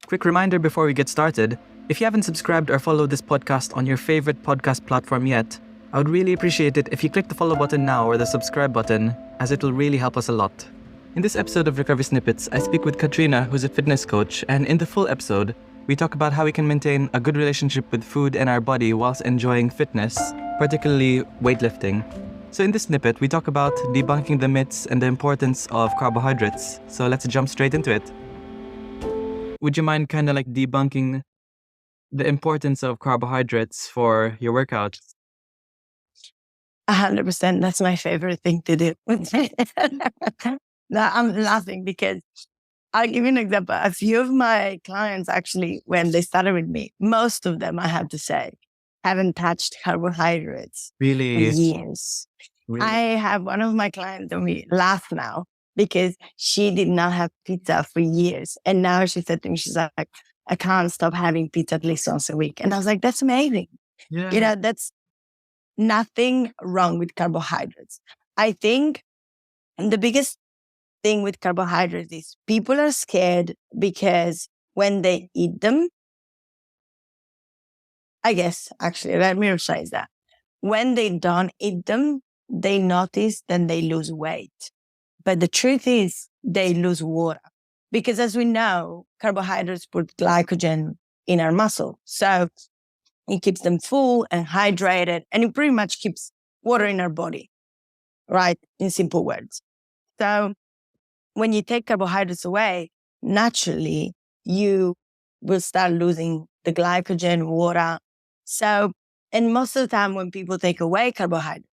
Quick reminder before we get started, if you haven't subscribed or followed this podcast on your favorite podcast platform yet, I would really appreciate it if you click the follow button now or the subscribe button, as it will really help us a lot. In this episode of Recovery Snippets, I speak with Caterina, who's a fitness coach, and in the full episode, we talk about how we can maintain a good relationship with food and our body whilst enjoying fitness, particularly weightlifting. So in this snippet, we talk about debunking the myths and the importance of carbohydrates. So let's jump straight into it. Would you mind kind of like debunking the importance of carbohydrates for your workouts? 100%. That's my favorite thing to do. No, I'm laughing because I'll give you an example. A few of my clients actually, when they started with me, most of them, I have to say, haven't touched carbohydrates Really? for years. Really? I have one of my clients, and we laugh now because she did not have pizza for years. And now she said to me, she's like, I can't stop having pizza at least once a week. And I was like, that's amazing. Yeah. That's nothing wrong with carbohydrates. I think the biggest thing with carbohydrates is people are scared because when they eat them, I guess, actually, let me rephrase that. When they don't eat them, they notice that they lose weight. But the truth is they lose water because, as we know, carbohydrates put glycogen in our muscle. So it keeps them full and hydrated, and it pretty much keeps water in our body, right? In simple words. So when you take carbohydrates away, naturally, you will start losing the glycogen, water. So, and most of the time when people take away carbohydrates,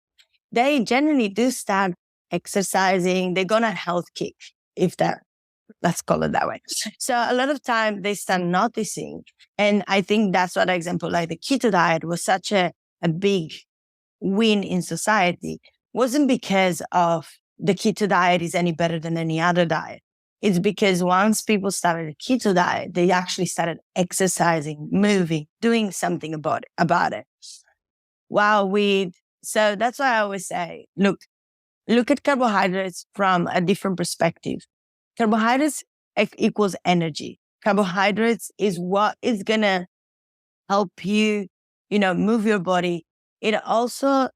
they generally do start exercising. They go on a health kick, let's call it that way. So a lot of time they start noticing. And I think that's what example, like the keto diet was such a big win in society. Wasn't because of the keto diet is any better than any other diet. It's because once people started a keto diet, they actually started exercising, moving, doing something about it. So that's why I always say, look at carbohydrates from a different perspective. Carbohydrates equals energy. Carbohydrates is what is going to help you, move your body. It also,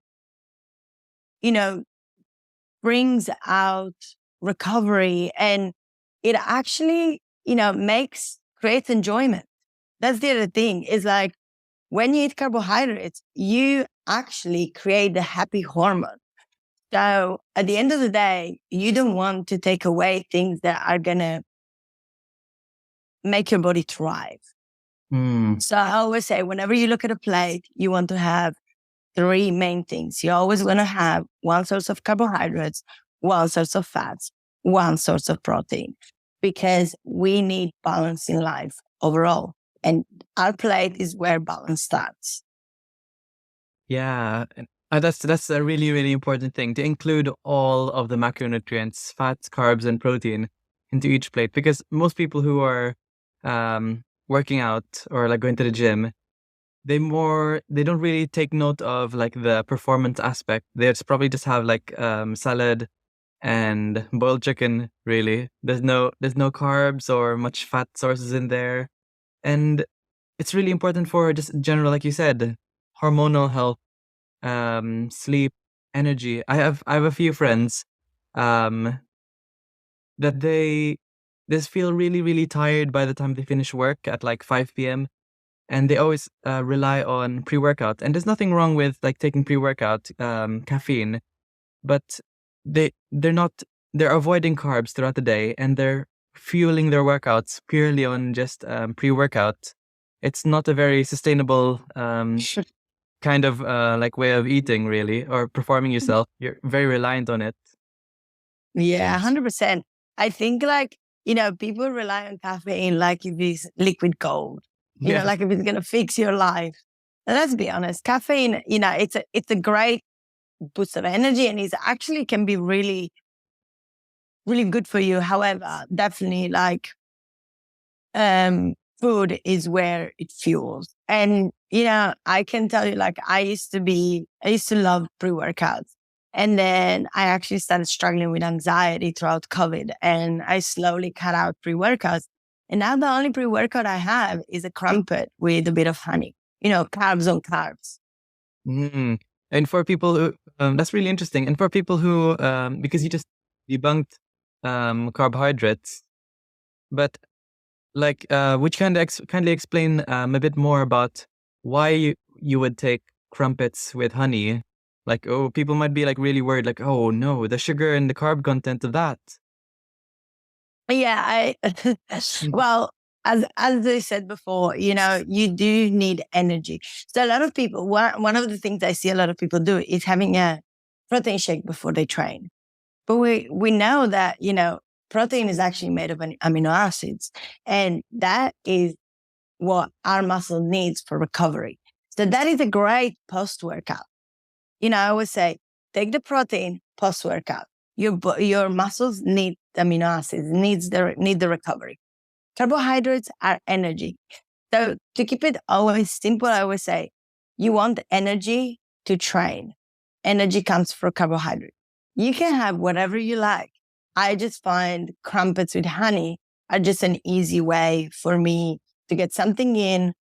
brings out recovery, and it actually, creates enjoyment. That's the other thing is like when you eat carbohydrates, you actually create the happy hormone. So at the end of the day, you don't want to take away things that are going to make your body thrive. So I always say, whenever you look at a plate, you want to have three main things. You always want to have one source of carbohydrates, one source of fats, one source of protein, because we need balance in life overall. And our plate is where balance starts. Yeah. That's a really, really important thing, to include all of the macronutrients, fats, carbs, and protein into each plate. Because most people who are working out or like going to the gym, they don't really take note of like the performance aspect. They probably just have like salad and boiled chicken. Really, there's no carbs or much fat sources in there, and it's really important for just general, like you said, hormonal health, sleep, energy. I have a few friends that they just feel really, really tired by the time they finish work at like 5 p.m. And they always rely on pre-workout. And there's nothing wrong with like taking pre-workout caffeine, but they're avoiding carbs throughout the day, and they're fueling their workouts purely on just pre-workout. It's not a very sustainable kind of like way of eating, really, or performing yourself. You're very reliant on it. Yeah, 100%. I think people rely on caffeine like if it's liquid gold. Like if it's going to fix your life. And let's be honest, caffeine, it's a great boost of energy, and it actually can be really, really good for you. However, definitely food is where it fuels. And, I can tell you, I used to love pre-workouts. And then I actually started struggling with anxiety throughout COVID, and I slowly cut out pre-workouts. And now the only pre-workout I have is a crumpet with a bit of honey, carbs on carbs. Mm. And for people who, that's really interesting. And for people who, because you just debunked carbohydrates, but like, would you kindly explain a bit more about why you would take crumpets with honey? Like, oh, people might be like really worried, like, oh no, the sugar and the carb content of that. Yeah, well, as I said before, you do need energy. So a lot of people, one of the things I see a lot of people do is having a protein shake before they train. But we know that, protein is actually made of amino acids, and that is what our muscle needs for recovery. So that is a great post-workout. I always say, take the protein post-workout. Your muscles need amino acids, need the recovery. Carbohydrates are energy. So to keep it always simple, I always say, you want energy to train. Energy comes from carbohydrate. You can have whatever you like. I just find crumpets with honey are just an easy way for me to get something in